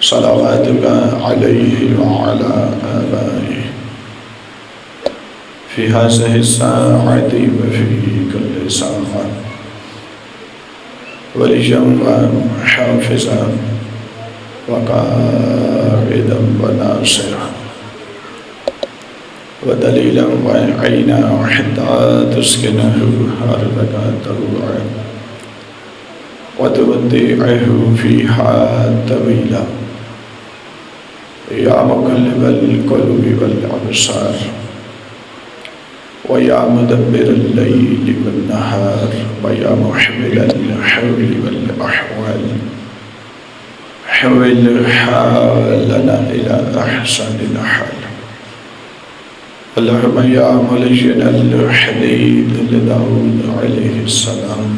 صلواتك عليه وعلى آبائه في هذه الساعة وفي كل ساعة وليا وحافظا وقائدا وناصرا ودليلا وعينا حتى تسكنه أرضك طوعا وتودعه فيها طويلا يا مقلب القلوب والأبصار ويا مدبر الليل والنهار ويا محمل الحول والأحوال حول حالنا إلى أحسن الحال. اللهم يا ملجن الحديد لداود عليه السلام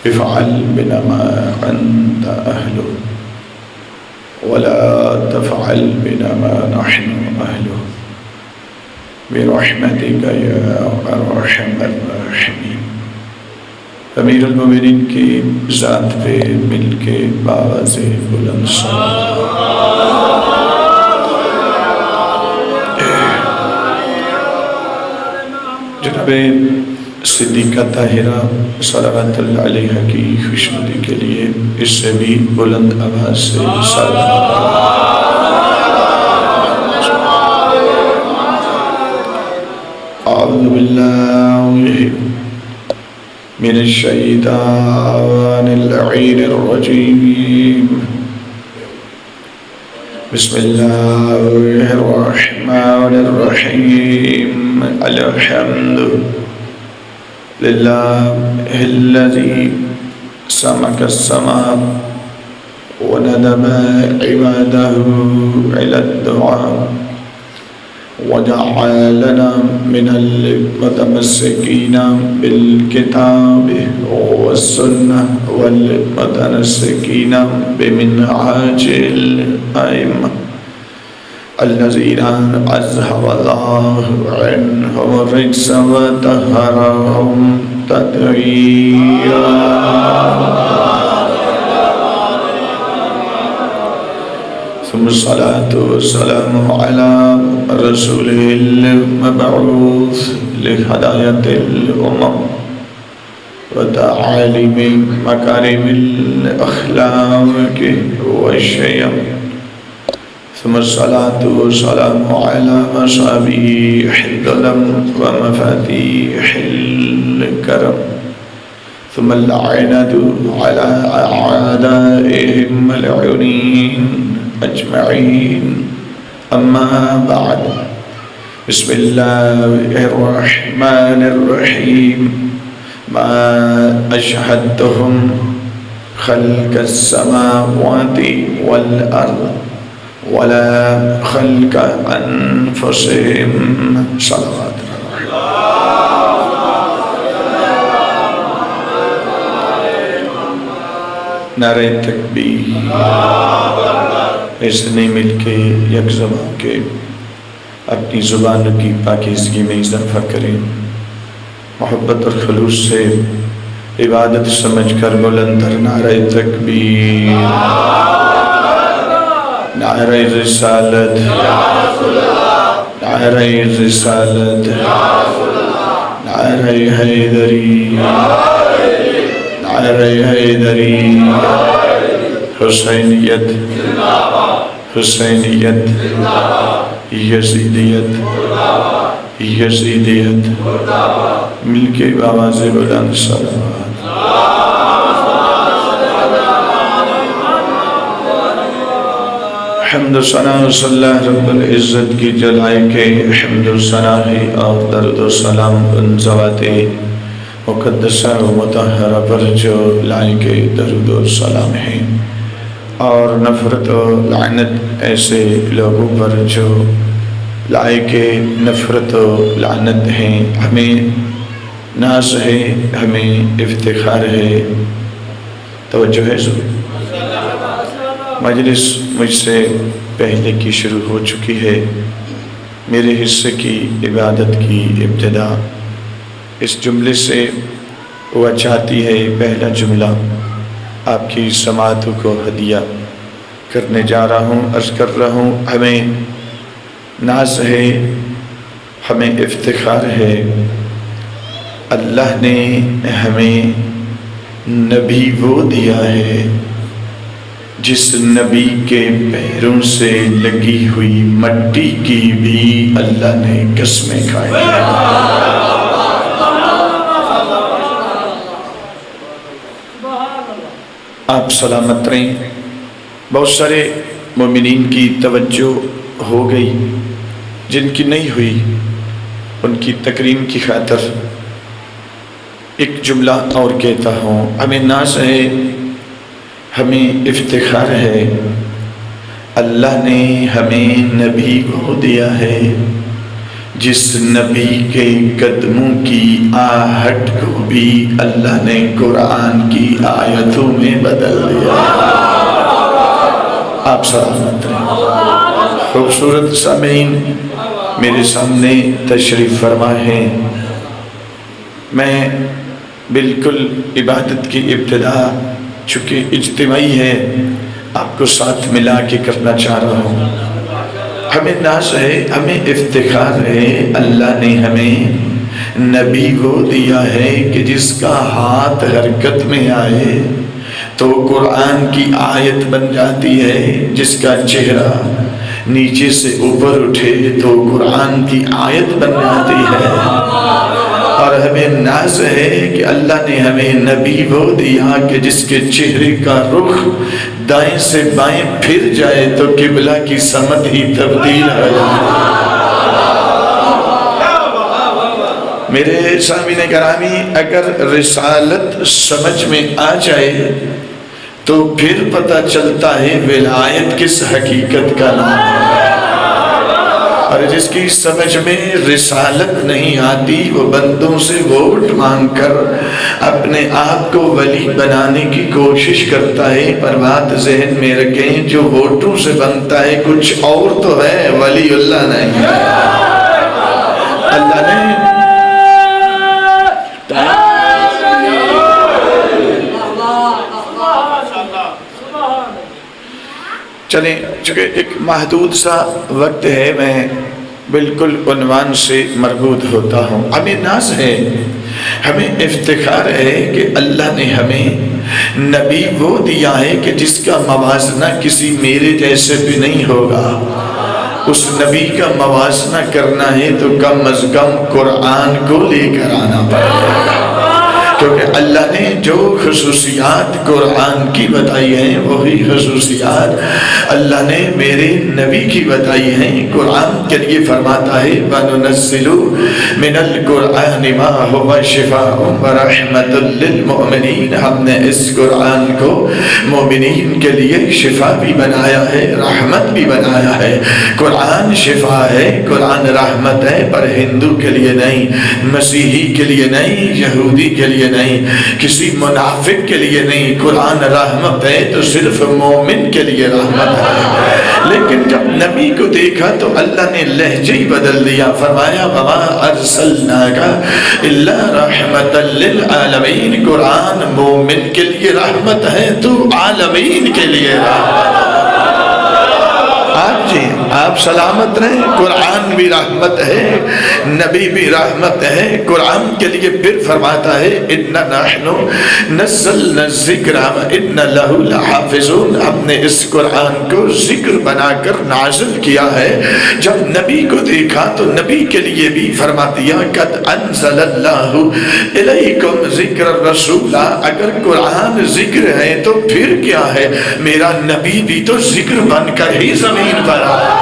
افعل بنا ما أنت أهله ولا تفعل بنا ما نحن أهله برحمتك يا أرحم الراحمين. امیر المومنین کی ذات پہ مل کے باز بلند جناب صدیقہ طاہرہ صلوات اللہ علیہ کی خوشنودی کے لیے اس سے بھی بلند آواز سے اعوذ باللہ من الشیطان اللعین الرجیم بسم اللہ الرحمن الرحیم الحمد للہ الذی سمک السماء وندب عبادہ إلى الدعاء وجعلنا من المتمسكين بالكتاب والسنة والمتمسكين بمنهاج الأئمة الذين أذهب الله عنهم الرجس وطهرهم تطهيرا. ثم الصلاة والسلام على رسوله المبعوث لهداية الأمم وتعاليم مكارم الأخلاق والشيم. ثم الصلاة والسلام على مصابيح الظلم ومفاتيح الكرم. ثم اللعنة على أعدائهم ملعونين أجمعين. أما بعد بسم الله الرحمن الرحيم ما أشهدتهم خلق السماوات والأرض ولا خلق أنفسهم. صلوات نعرہ تکبیر. ایسے نہیں مل کے یک زبان کے اپنی زبان کی پاکیزگی میں اضافہ کریں. محبت اور خلوص سے عبادت سمجھ کر بلند نعرہ تکبیر، نعرہ رسالت، نعرہ رسالت، نعرہ حیدری، نعرہ حیدری. حسینیت، حسینیت، یزیدیت، یزیدیت. مل کے آواز بلند صلوات. حمد و ثنا صلی اللہ رب العزت کی جلائے کے حمد و ثنا ہے اور درد و سلام ان ذوات مقدسہ و مطہرہ پر جو لائق درود و سلام ہیں، اور نفرت و لعنت ایسے لوگوں پر جو لائق نفرت و لعنت ہیں. ہمیں ناز ہے، ہمیں افتخار ہے. توجہ ہے ضرور. مجلس مجھ سے پہلے کی شروع ہو چکی ہے. میرے حصے کی عبادت کی ابتدا اس جملے سے ہوا چاہتی ہے. پہلا جملہ آپ کی سماعتوں کو ہدیہ کرنے جا رہا ہوں، عرض کر رہا ہوں، ہمیں ناز ہے، ہمیں افتخار ہے، اللہ نے ہمیں نبی وہ دیا ہے جس نبی کے پیروں سے لگی ہوئی مٹی کی بھی اللہ نے قسمیں کھائی ہیں۔ آپ سلامت رہیں۔ بہت سارے مومنین کی توجہ ہو گئی، جن کی نہیں ہوئی ان کی تکریم کی خاطر ایک جملہ اور کہتا ہوں۔ ہمیں ناز ہے، ہمیں افتخار ہے، اللہ نے ہمیں نبی کو دیا ہے جس نبی کے قدموں کی آہٹ کو بھی اللہ نے قرآن کی آیتوں میں بدل دیا۔ آپ سلامت رہیں۔ خوبصورت سامعین میرے سامنے تشریف فرما ہے۔ میں بالکل عبادت کی ابتدا چونکہ اجتماعی ہے آپ کو ساتھ ملا کے کرنا چاہ رہا ہوں۔ ہمیں ناز ہے، ہمیں افتخار ہے، اللہ نے ہمیں نبی وہ دیا ہے کہ جس کا ہاتھ حرکت میں آئے تو قرآن کی آیت بن جاتی ہے، جس کا چہرہ نیچے سے اوپر اٹھے تو قرآن کی آیت بن جاتی ہے۔ اور ہمیں ناز ہے کہ اللہ نے ہمیں نبی وہ دیا کہ جس کے چہرے کا رخ دائیں سے بائیں پھر جائے تو قبلہ کی سمت ہی تبدیل ہو جائے۔ میرے سامعین گرامی، اگر رسالت سمجھ میں آ جائے تو پھر پتہ چلتا ہے ولایت کس حقیقت کا نام ہے۔ اور جس کی سمجھ میں رسالت نہیں آتی وہ بندوں سے ووٹ مانگ کر اپنے آپ کو ولی بنانے کی کوشش کرتا ہے، پر بات ذہن میں رکھیں جو ووٹوں سے بنتا ہے کچھ اور تو ہے، ولی اللہ نہیں ہے۔ اللہ نے چلیں، چونکہ ایک محدود سا وقت ہے، میں بالکل عنوان سے مربوط ہوتا ہوں۔ ہمیں ناز ہے، ہمیں افتخار ہے کہ اللہ نے ہمیں نبی وہ دیا ہے کہ جس کا موازنہ کسی میرے جیسے بھی نہیں ہوگا۔ اس نبی کا موازنہ کرنا ہے تو کم از کم قرآن کو لے کر آنا پڑے گا، کیونکہ اللہ نے جو خصوصیات قرآن کی بتائی ہیں وہی خصوصیات اللہ نے میرے نبی کی بتائی ہیں۔ قرآن کے لیے فرماتا ہے وَنُنَزِّلُ مِنَ الْقُرْآنِ مَا هُوَ شِفَاءٌ وَرَحْمَةٌ لِّلْمُؤْمِنِينَ۔ ہم نے اس قرآن کو مومنین کے لیے شفا بھی بنایا ہے، رحمت بھی بنایا ہے۔ قرآن شفا ہے، قرآن رحمت ہے، پر ہندو کے لیے نہیں، مسیحی کے لیے نہیں، یہودی کے لیے نہیں، کسی منافق کے لیے نہیں۔ قرآن رحمت ہے تو صرف مومن کے لیے رحمت ہے۔ لیکن جب نبی کو دیکھا تو اللہ نے لہجہ ہی بدل دیا، فرمایا وَمَا أَرْسَلْنَاكَ إِلَّا رَحْمَةً لِّلْعَالَمِينَ۔ قرآن مومن کے لیے رحمت ہے تو عالمین کے لیے رحمت ہے۔ آپ سلامت رہیں۔ قرآن بھی رحمت ہے، نبی بھی رحمت ہے۔ قرآن کے لیے پھر فرماتا ہے اِنَّا نَحْنُ نَزَّلْنَا الذِّكْرَ وَإِنَّا لَهُ لَحَافِظُونَ۔ ہم نے اس قرآن کو ذکر بنا کر نازل کیا ہے۔ جب نبی کو دیکھا تو نبی کے لیے بھی فرما دیا قَدْ أَنزَلَ اللَّهُ إِلَيْكُمْ ذِكْرَ الرَّسُولَ۔ اگر قرآن ذکر ہے تو پھر کیا ہے، میرا نبی بھی تو ذکر بن کر ہی زمین پر آیا۔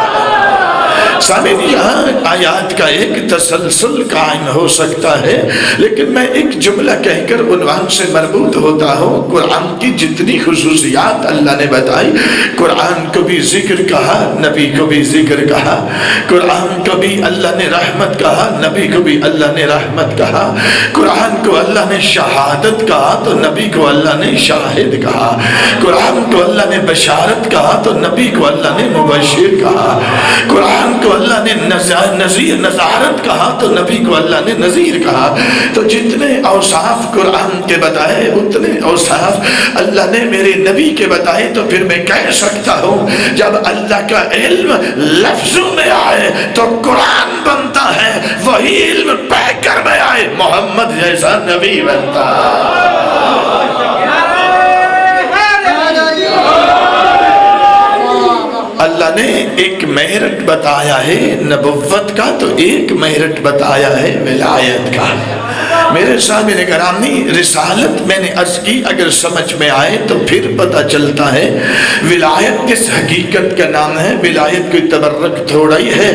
سامعین، یہاں آیات کا ایک تسلسل قائم ہو سکتا ہے، لیکن میں ایک جملہ کہہ کر عنوان سے مربوط ہوتا ہوں۔ قرآن کی جتنی خصوصیات اللہ نے بتائی، قرآن کو بھی ذکر کہا، نبی کو بھی ذکر کہا۔ قرآن کو بھی اللہ نے رحمت کہا، نبی کو بھی اللہ نے رحمت کہا۔ قرآن کو اللہ نے شہادت کہا تو نبی کو اللہ نے شاہد کہا۔ قرآن کو اللہ نے بشارت کہا تو نبی کو اللہ نے مبشر کہا۔ قرآن کو کو اللہ نے نذیر نذارت کہا تو نبی کو اللہ نے نذیر کہا. تو جتنے اوصاف قرآن کے بتائے اتنے اوصاف اللہ نے میرے نبی کے بتائے. تو پھر میں کہہ سکتا ہوں جب اللہ کا علم لفظوں میں آئے تو قرآن بنتا ہے, وہی علم پیکر میں آئے محمد جیسا نبی بنتا. اللہ نے ایک میرٹ بتایا ہے نبوت کا, تو ایک میرٹ بتایا ہے ولایت کا. میرے سامنے گرامی رسالت میں نے عرض کی, اگر سمجھ میں آئے تو پھر پتہ چلتا ہے ولایت کس حقیقت کا نام ہے. ولایت کوئی تبرک تھوڑا ہی ہے,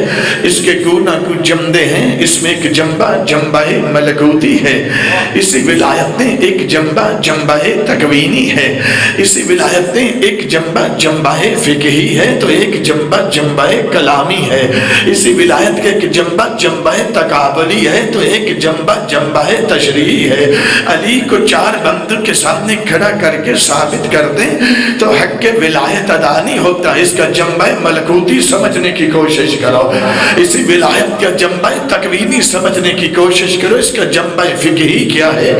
اس کے گونا کو جمدے ہیں. اس میں ایک جنبہ ملکوتی ہے, اسی ولایت نے ایک جنبہ تکوینی ہے, اسی ولایت نے ایک جنبہ فقہی ہے, تو ایک جنبہ کلامی ہے. اسی ولایت کے ایک جنبہ تقابلی ہے, تو ایک جنبہ تشریعی ہے. علی کو 4 بندوں کے سامنے کھڑا کر کے ثابت کر دیں تو حق ولایت ادا نہیں ہوتا. اس کا جنبہ ملکوتی سمجھنے کی کوشش کرو, اسی ولایت کا جنبہ تکوینی سمجھنے کی کوشش کرو. اس کا جنبہ فقہی کیا ہے,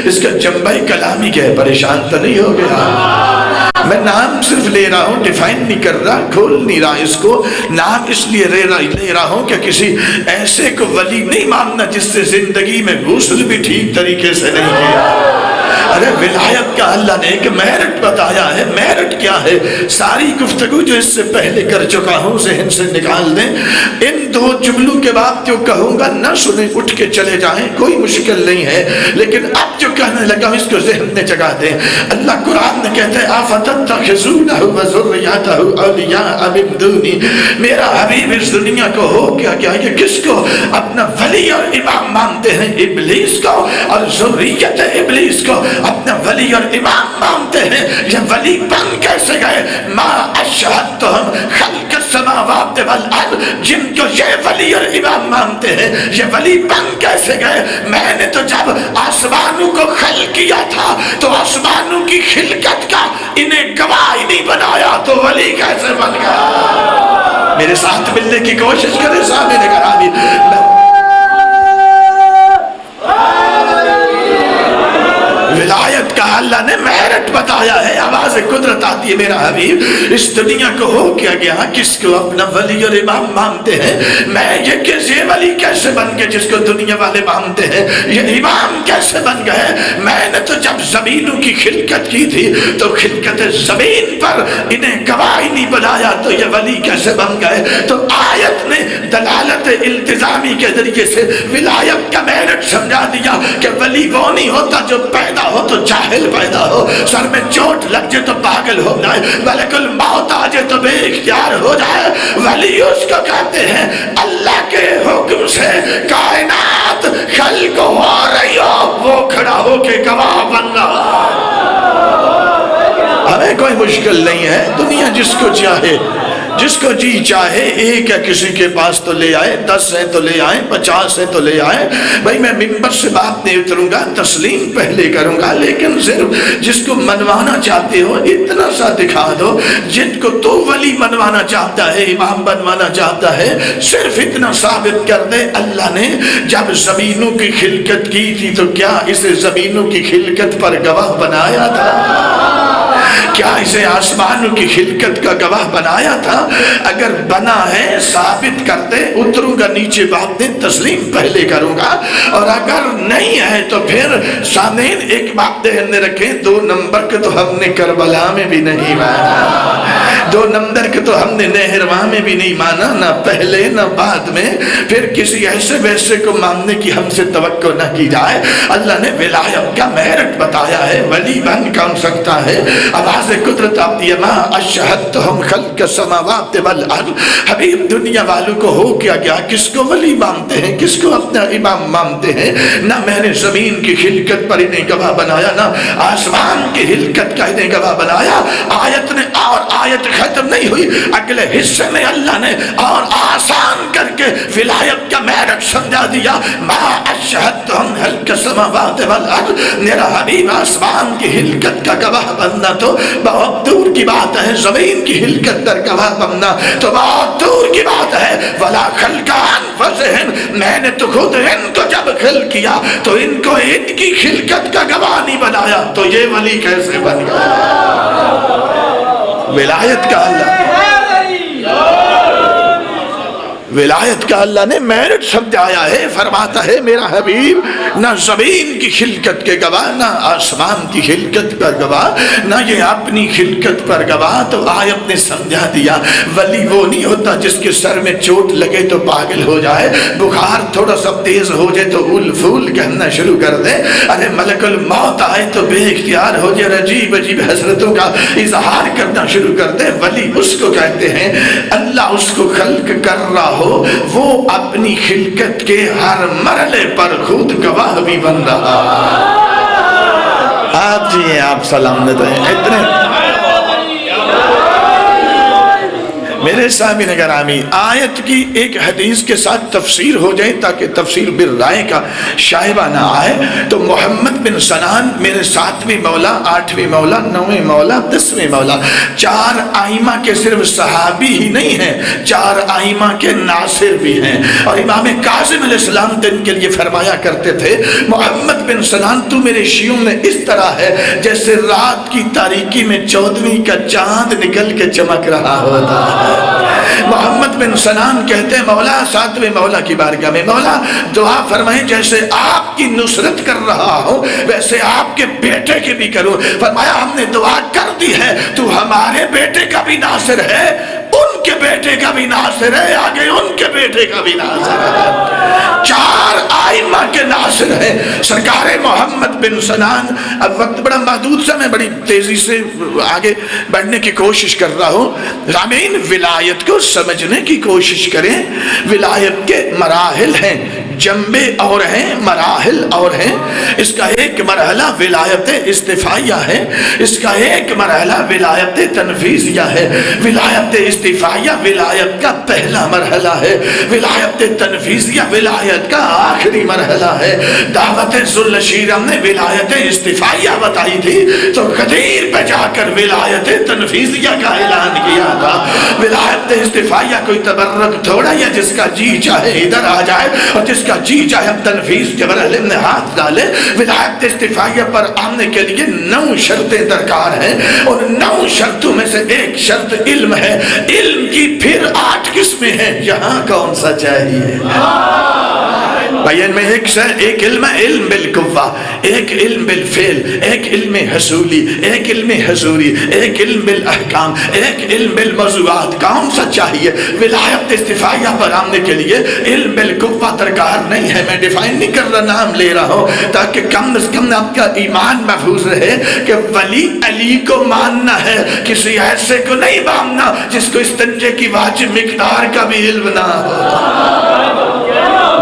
اس کا جنبہ کلامی کیا ہے. پریشان تو نہیں ہو گیا؟ میں نام صرف لے رہا ہوں, ڈیفائن نہیں کر رہا, کھول نہیں رہا اس کو. نام اس لیے لے رہا ہوں کہ کسی ایسے کو ولی نہیں ماننا جس سے زندگی میں غسل بھی ٹھیک طریقے سے نہیں کیا. ارے ولایت کا اللہ نے ایک میرٹ بتایا ہے. میرٹ کیا ہے؟ ساری گفتگو جو اس سے پہلے کر چکا ہوں ذہن سے نکال دیں. ان 2 جملوں کے بعد جو کہوں گا نہ سنیں, اٹھ کے چلے جائیں, کوئی مشکل نہیں ہے. لیکن اب جو کہنے لگا ہوں اس کو ذہن میں جگہ دیں. اللہ قرآن میں کہتا ہے آفتتخذونہ وذریتہ اولیاء من دونی. میرا حبیب اس دنیا کو ہو گیا کہ کس کو اپنا ولی اور امام مانتے ہیں؟ ابلیس کو, اور ذریت ابلیس کو اپنا ولی اور امام مانتے ہیں. یہ ولی بن کیسے گئے؟ ما اشہدتہم خلق السماوات والارض. جن کو یہ ولی اور امام مانتے ہیں یہ ولی بن کیسے گئے؟ میں نے تو جب آسمانوں کو خلق کیا تھا تو آسمانوں کی خلقت کا انہیں گواہ نہیں بنایا, تو ولی کیسے بن گیا؟ میرے ساتھ ملنے کی کوشش کریں سامنے گرامی. ولایت کا اللہ نے میرٹ بتایا ہے. آواز قدرت آتی ہے میرا حبیب اس دنیا کو ہو کیا گیا کس کو اپنا ولی اور امام مانتے ہیں. میں یہ ولی کیسے بن گئے جس کو دنیا والے مانتے ہیں؟ یہ امام کیسے بن گئے؟ میں نے تو جب زمینوں کی خلقت کی تھی تو خلقت زمین پر انہیں گواہی نہیں بنایا, تو یہ ولی کیسے بن گئے؟ تو آیت نے دلالت التزامی کے ذریعے سے ولایت کا میرٹ سمجھا دیا کہ ولی وہ نہیں ہوتا جو پیدا ہو تو جاہل پیدا ہو, سر میں چوٹ لگ جائے تو پاگل ہو جائے, ملک الموت آ جائے تو بے اختیار ہو جائے. ولی اس کو کہتے ہیں اللہ کے حکم سے کائنات خلق ہو رہی ہو, وہ کھڑا ہو کے گواہ بن رہا. ہمیں کوئی مشکل نہیں ہے, دنیا جس کو چاہے جس کو جی چاہے ایک ہے کسی کے پاس تو لے آئے, 10 ہے تو لے آئے, 50 ہے تو لے آئے. بھائی میں ممبر سے بات نہیں اتروں گا, تسلیم پہلے کروں گا, لیکن صرف جس کو منوانا چاہتے ہو اتنا سا دکھا دو. جن کو تو ولی منوانا چاہتا ہے, امام بنوانا چاہتا ہے, صرف اتنا ثابت کر دے. اللہ نے جب زمینوں کی خلقت کی تھی تو کیا اسے زمینوں کی خلقت پر گواہ بنایا تھا؟ کیا اسے آسمانوں کی خلقت کا گواہ بنایا تھا؟ اگر بنا ہے ثابت کرتے, اتروں گا نیچے بات نہیں, تسلیم پہلے کروں گا. اور اگر نہیں ہے تو پھر سامعین ایک بات ذہن میں رکھیں, 2 نمبر کے تو ہم نے کربلا میں بھی نہیں مانا, 2 نمبر کے تو ہم نے نہرواں میں بھی نہیں مانا, نہ پہلے نہ بعد میں. پھر کسی ایسے ویسے کو ماننے کی ہم سے توقع نہ کی جائے. اللہ نے ولایت کا میرٹ بتایا ہے. ولی بن کون سکتا ہے؟ آواز قدرت آتی ہے ما اشہدتہم خلق السماوات والارض. حبیب دنیا والوں کو ہو کیا گیا, کس کو ولی مانتے ہیں, کس کو اپنا امام مانتے ہیں؟ نہ میں نے زمین کی خلقت پر انہیں گواہ بنایا, نہ آسمان کی خلقت کا انہیں گواہ بنایا. آیت نے اور آیت ختم نہیں ہوئی، اگلے حصے میں اللہ نے اور آسان کر کے ولایت کا میرٹ سمجھا دیا۔ ما اشہدتہم خلق السماوات والارض، میرا حبیب آسمان کی ہلکت کا گواہ بننا تو بہت دور کی بات ہے، زمین کی ہلکت در گواہ بننا تو بہت دور کی بات ہے۔ ولا خلق انفسہم، میں نے تو خود ان کو جب خلق کیا تو ان کو ان کی خلقت کا گواہ نہیں بنایا، تو یہ ولی کیسے بن گیا؟ ولایت کا اللہ، ولایت کا اللہ نے میرٹ سمجھایا ہے، فرماتا ہے میرا حبیب نہ زمین کی خلقت کے گواہ، نہ آسمان کی خلقت پر گواہ، نہ یہ اپنی خلقت پر گواہ۔ تو آیت نے سمجھا دیا ولی وہ نہیں ہوتا جس کے سر میں چوٹ لگے تو پاگل ہو جائے، بخار تھوڑا سا تیز ہو جائے تو اول پھول کہنا شروع کر دے، ارے ملک الموت آئے تو بے اختیار ہو جائے، عجیب عجیب حسرتوں کا اظہار کرنا شروع کر دے۔ ولی اس کو کہتے ہیں اللہ اس کو خلق کر رہا ہو، وہ اپنی خلقت کے ہر مرحلے پر خود گواہ بھی بن رہا۔ آپ جی ہیں، آپ سلامت ہیں، اتنے میرے سامعین گرامی، آیت کی ایک حدیث کے ساتھ تفسیر ہو جائے تاکہ تفسیر بالرائے کا شائبہ نہ آئے۔ تو محمد بن سنان میرے 7ویں مولا، 8ویں مولا، 9ویں مولا، 10ویں مولا، 4 ائمہ کے صرف صحابی ہی نہیں ہیں، 4 ائمہ کے ناصر بھی ہیں۔ اور امام کاظم علیہ السلام ان کے لیے فرمایا کرتے تھے محمد بن سنان تو میرے شیعوں میں اس طرح ہے جیسے رات کی تاریکی میں 14ویں کا چاند نکل کے چمک رہا ہوتا ہے۔ محمد بن سنان کہتے ہیں مولا 7ویں مولا کی بارگاہ میں، مولا دعا فرمائیں جیسے آپ کی نصرت کر رہا ہوں ویسے آپ کے بیٹے کی بھی کروں۔ فرمایا ہم نے دعا کر دی ہے، تو ہمارے بیٹے کا بھی ناصر ہے، ان کے بیٹے کا بھی ناصر ہے، آگے ان کے بیٹے کا بھی ناصر ہے۔ 4 ائمہ کے ناصر ہیں سرکار محمد بن سنان۔ اب وقت بڑا محدود سا، میں بڑی تیزی سے آگے بڑھنے کی کوشش کر رہا ہوں۔ رامین ولایت کو سمجھنے کی کوشش کریں۔ ولایت کے مراحل ہیں، جنبے اور ہیں، مراحل اور ہیں۔ اس کا ایک مرحلہ ولایت استفائیہ ہے، اس کا ایک مرحلہ ولایت تنفیذیہ ہے۔ ولایت استفائیہ ولایت کا پہلا مرحلہ ہے، ولایت تنفیذیہ ولایت کا آخری مرحلہ ہے۔ دعوت ذوالشیرہ نے ولایت استفائیہ بتائی تھی تو غدیر پہ جا کر ولایت تنفیذیہ کا اعلان کیا تھا۔ ولایت استفائیہ کوئی تبرک تھوڑا یا جس کا جی چاہے ادھر آ جائے اور جس کا جی چاہے ہم تنفیذ کے مرحلے میں ہاتھ ڈالے۔ ولایت استفائیہ پر آنے کے لیے 9 شرطیں درکار ہیں، اور 9 شرطوں میں سے ایک شرط علم ہے۔ علم کی پھر 8 قسمیں ہیں، یہاں کون سا چاہیے؟ بھائی ان میں ایک علم ہے علم بالقوہ، ایک علم بالفعل، ایک علم حصولی، ایک علم حضوری، ایک علم بالاحکام، ایک علم بالموضوعات۔ کون سا چاہیے؟ ولایت استفائیہ پر آنے کے لیے علم بالقوہ درکار نہیں ہے۔ میں ڈیفائن نہیں کر رہا، نام لے رہا ہوں تاکہ کم از کم آپ کا ایمان محفوظ رہے کہ ولی علی کو ماننا ہے، کسی ایسے کو نہیں ماننا جس کو استنجے کی واجب مقدار کا بھی علم نہ ہو۔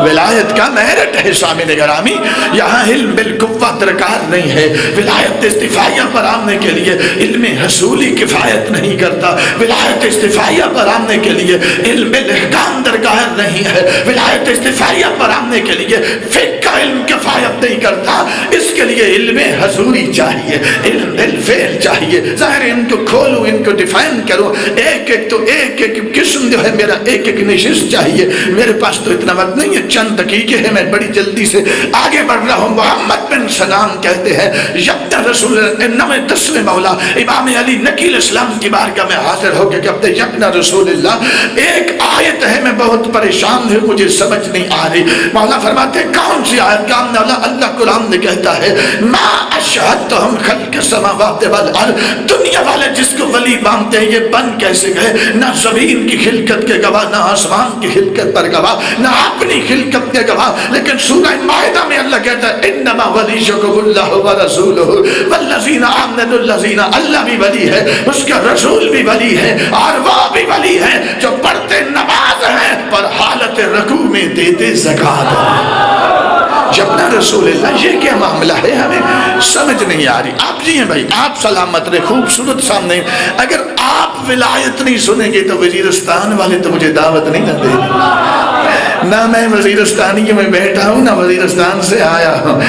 ولایت کا میرٹ ہے سامعین گرامی، یہاں علم بالقوہ درکار نہیں ہے۔ ولایت استفائیہ پر آنے کے لیے علم حصولی کفایت نہیں کرتا، ولایت استفائیہ پر آنے کے لیے علم بالاحکام درکار نہیں ہے، ولایت استفائیہ پر آنے کے لیے فقہ کا علم کفایت نہیں کرتا، اس کے لیے علم حضوری چاہیے، علم بالفعل چاہیے۔ ظاہر ان کو کھولوں، ان کو ڈیفائن کروں، ایک ایک قسم جو ہے میرا ایک نشست چاہیے، میرے پاس تو اتنا وقت نہیں ہے، چند دقیقے ہیں، میں بڑی جلدی سے آگے بڑھ رہا ہوں۔ محمد بن سنان کہتے ہیں یبن رسول اللہ، 9ویں 10ویں مولا امام علی نقی اسلام کی بارگاہ میں حاضر ہو کے کہتے ہیں یبن رسول اللہ، ایک آیت ہے میں بہت پریشان ہوں، مجھے سمجھ نہیں آ رہی۔ مولا فرماتے ہیں کون سی آیت؟ کام مولا اللہ قرآن نے کہتا ہے ما اشہدتہم خلق السماوات والارض، دنیا والے جس کو ولی مانتے ہیں یہ بن کیسے گئے؟ نہ زمین کی خلقت کے گواہ، نہ آسمان کی خلقت پر گواہ، نہ اپنی خلقت کے گواہ۔ لیکن سورہ مائدہ میں اللہ کہتا ہے انما ولیکم اللہ ورسولہ والذین آمنوا، الذین، اللہ بھی ولی ہے، اس کا رسول بھی ولی ہے، اور وہ بھی ولی ہے جو پڑھتے نماز ہیں پر حالت رکوع میں دیتے زکات ہیں۔ یبنا رسول اللہ، یہ کیا معاملہ ہے؟ ہمیں سمجھ نہیں آ رہی۔ آپ جی ہیں بھائی، آپ سلامت رہے، خوبصورت سامنے۔ اگر آپ ولایت نہیں سنیں گے تو وزیرستان والے تو مجھے دعوت نہیں نہ دیں۔ نہ میں وزیرستانی میں بیٹھا ہوں، نہ وزیرستان سے آیا ہوں۔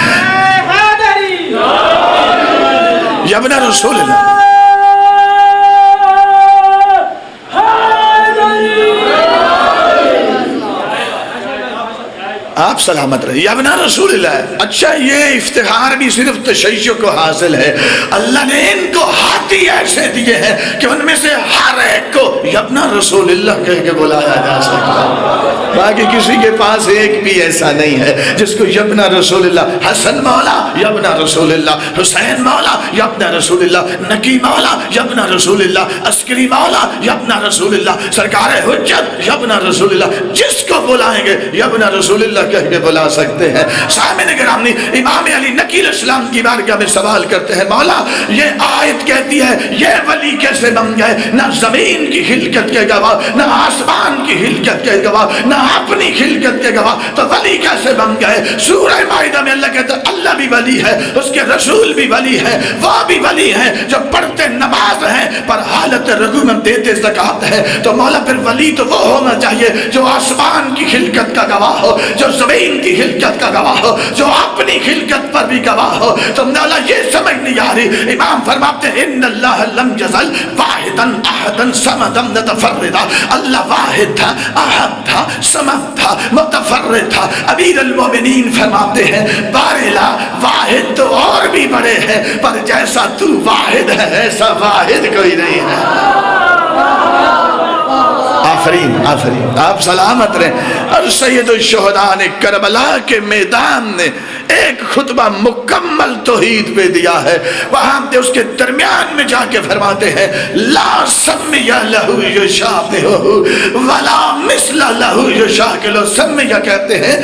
یبنا رسول اللہ، آپ سلامت رہے۔ یبنا رسول اللہ، اچھا یہ افتخار بھی صرف تشیع کو حاصل ہے؟ اللہ نے ان کو ہاتھی ایسے دیے ہیں کہ ان میں سے ہر ایک کو یبنا رسول اللہ کہہ کے بلایا جا سکتا، باقی کسی کے پاس ایک بھی ایسا نہیں ہے جس کو یبنا رسول اللہ۔ حسن مولا یبنا رسول اللہ، حسین مولا یبنا رسول اللہ، نکی مولا یبنا رسول اللہ، عسکری مولا یبنا رسول اللہ، سرکار حجت یبنا رسول اللہ، جس کو بلائیں گے یبنا رسول اللہ کہہ کے بلا سکتے ہیں۔ سامعین گرامی، امام علی نقی علیہ السلام کی بارگاہ میں سوال کرتے ہیں، مولا یہ آیت کہتی ہے یہ ولی کیسے بن گئے؟ نہ زمین کی خلقت کے گواہ، نہ آسمان کی خلقت کے گواہ، نہ اپنی خلقت کے گواہ، تو ولی کیسے بن گئے؟ سورہ مائدہ میں اللہ کہتا ہے اللہ بھی ولی ہے، اس کے رسول بھی ولی ہے، وہ بھی ولی ہے جو پڑھتے نماز ہیں پر حالت رکوع میں دیتے زکات ہے۔ تو مولا پھر ولی تو وہ ہونا چاہیے جو آسمان کی خلقت کا گواہ ہو، جو زمین کی خلقت کا گواہ ہو، جو اپنی خلقت پر بھی گواہ ہو۔ تو مولا یہ سمجھ نہیں آ رہی۔ امام فرماتے ہیں ان اللہ لم یزل واحدا احدا صمدا متفردا، اللہ واحد تھا، احد تھا، صمد تھا، متفرد تھا۔ امیر المومنین فرماتے ہیں بارلا واحد تو اور بھی بڑے ہیں، پر جیسا تو واحد ہے ایسا واحد کوئی نہیں ہے۔ آفرین آفرین، آپ سلامت رہیں۔ اور سید الشہداء نے کربلا کے میدان نے ایک خطبہ مکمل توحید پہ دیا ہے، وہاں پہ اس کے درمیان میں جا کے فرماتے ہیں لا سمی لہو یشابہہ ولا مثل لہو یشاکلہ۔ سمیہ کہتے ہیں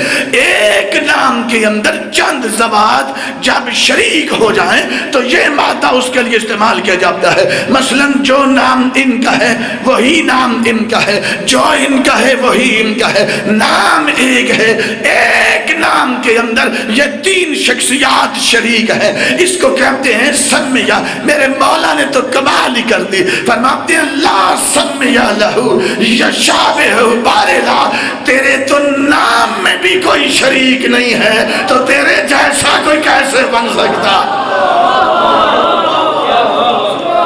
ایک نام کے اندر چند ذوات جب شریک ہو جائیں تو یہ مادہ اس کے لیے استعمال کیا جاتا ہے۔ مثلا جو نام ان کا ہے وہی نام ان کا ہے، جو ان کا ہے وہی ان کا ہے، نام ایک ہے، ایک نام کے اندر یہ تین شخصیات شریک ہیں، اس کو کہتے ہیں سمیہ۔ میرے مولا نے تو کمال ہی کر دی، فرماتے ہیں لا سمیہ لہو یشابہ بارلا، تیرے تو نام میں بھی کوئی شریک نہیں ہے تو تیرے جیسا کوئی کیسے بن سکتا؟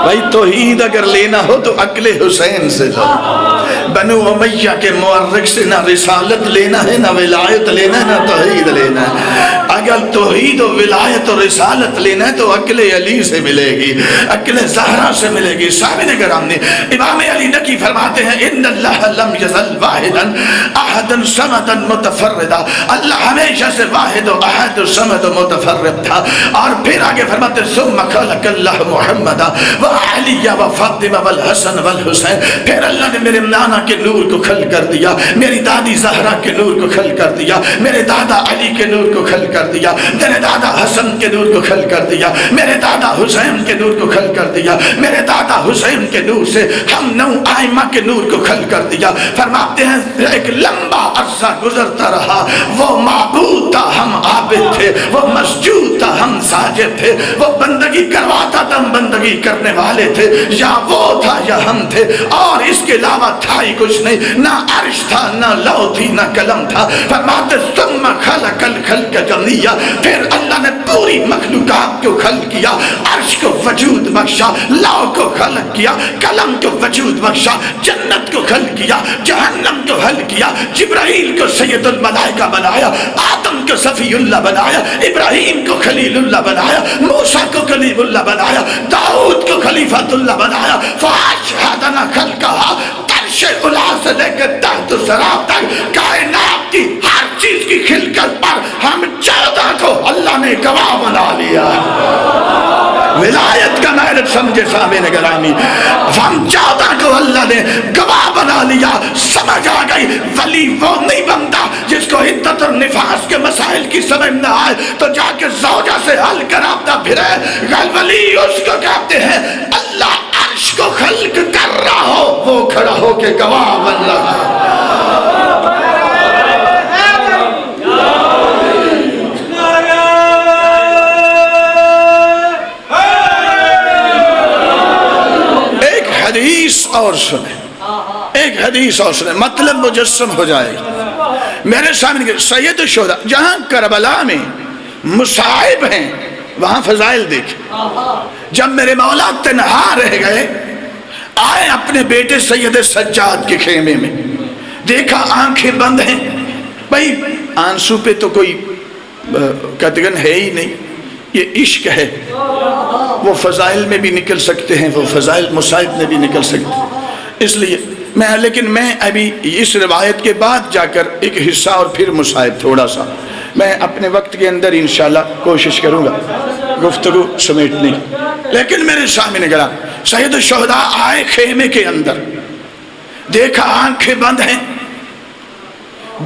بھائی توحید اگر لینا ہو تو عقل حسین سے لو، بنو امیہ کے مورخ سے نہ رسالت لینا ہے، نہ ولایت لینا ہے، نہ توحید لینا ہے۔ اگر توحید و ولایت و رسالت لینا ہے تو عقل علی سے ملے گی، عقل زہرا سے ملے گی۔ سامعین گرامی، امام علی نقی فرماتے ہیں ان اللہ لم یزل واحدا احدا صمدا متفردا، اللہ ہمیشہ سے واحد و احد و صمد و متفرد تھا۔ اور پھر آگے فرماتے ہیں ثم خلق اللہ محمد وعلی وفاطمہ والحسن والحسین، پھر اللہ نے میرے نانا کے نور کو کھل کر دیا، میری دادی زہرا کے نور کو کھل کر دیا، میرے دادا علی کے نور کو کھل کر دیا، میرے دادا حسن کے نور کو کھل کر دیا، میرے دادا حسین کے نور کو کھل کر دیا، میرے دادا حسین کے نور سے ہم نو آئمہ کے نور کو کھل کر دیا۔ فرماتے ہیں ایک لمبا عرصہ گزرتا رہا، وہ معبود تھا ہم عابد تھے، وہ مسجود تھا ہم ساجد تھے، وہ بندگی کرواتا تھا ہم بندگی کرنے والے تھے، یا وہ تھا یا ہم تھے، اور اس کے علاوہ تھا ہی کچھ نہیں، نہ عرش تھا نہ لو تھی نہ قلم تھا۔ فرماتے ثم خلق الخلق جميعا، پھر اللہ نے پوری مخلوقات کو خلق کیا، عرش کو وجود بخشا، لو کو خلق کیا، قلم کو وجود بخشا، جنت کو خلق کیا، جہنم کو خلق کیا، جبرائیل کو سید الملائکہ بنایا، آدم کو صفی اللہ بنایا، ابراہیم کو خلیل اللہ بنایا، موسیٰ کو کلیم اللہ بنایا، داؤد کو خلیفۃ اللہ بنایا۔ فاشہدنا خلقہا، عرش اعلیٰ سے لے کے تحت ثری تک کائنات کی ہر چیز کی خلقت پر ہم 14 کو اللہ نے گواہ بنا لیا۔ ولایت کا میرٹ سمجھے سامعین گرامی، ہم 14 کو اللہ نے گواہ بنا لیا۔ سمجھ آ گئی ولی وہ نہیں بنتا جس کو عدت اور نفاس کے مسائل کی سمجھ نہ آئے تو جا کے زوجہ سے حل کراتا پھرے۔ ولی اس کو کہتے ہیں اللہ عرش کو خلق کر رہا ہو، وہ کھڑا ہو کے گواہ بن رہا ہے۔ حدیث اور سنیں، ایک حدیث اور سنیں، مطلب مجسم ہو جائے گا میرے سامنے۔ سید الشہداء، جہاں کربلا میں مصائب ہیں وہاں فضائل دیکھیں۔ جب میرے مولا تنہا رہ گئے، آئے اپنے بیٹے سید سجاد کے خیمے میں، دیکھا آنکھیں بند ہیں۔ بھائی آنسو پہ تو کوئی قدغن ہے ہی نہیں، یہ عشق ہے، وہ فضائل میں بھی نکل سکتے ہیں، وہ فضائل مصائب میں بھی نکل سکتے ہیں۔ اس لیے لیکن میں ابھی اس روایت کے بعد جا کر ایک حصہ اور پھر مصائب تھوڑا سا میں اپنے وقت کے اندر انشاءاللہ کوشش کروں گا گفتگو سمیٹنے کی۔ لیکن میرے سامنے گرا سید الشہداء آئے خیمے کے اندر، دیکھا آنکھیں بند ہیں،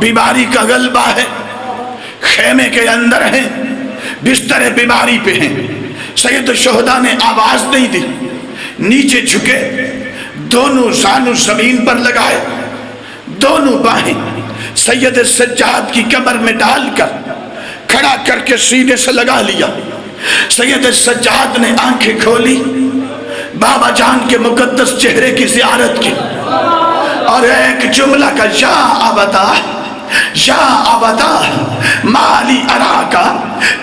بیماری کا غلبہ ہے، خیمے کے اندر ہیں، بستر بیماری پہ ہیں۔ سید الشہداء نے آواز نہیں دی، نیچے جھکے، دونوں زانو زمین پر لگائے، دونوں باہیں سید سجاد کی کمر میں ڈال کر کھڑا کر کے سینے سے لگا لیا۔ سید سجاد نے آنکھیں کھولی، بابا جان کے مقدس چہرے کی زیارت کی، اور ایک جملہ کا یا ابدا یا ابدا مالی اراکا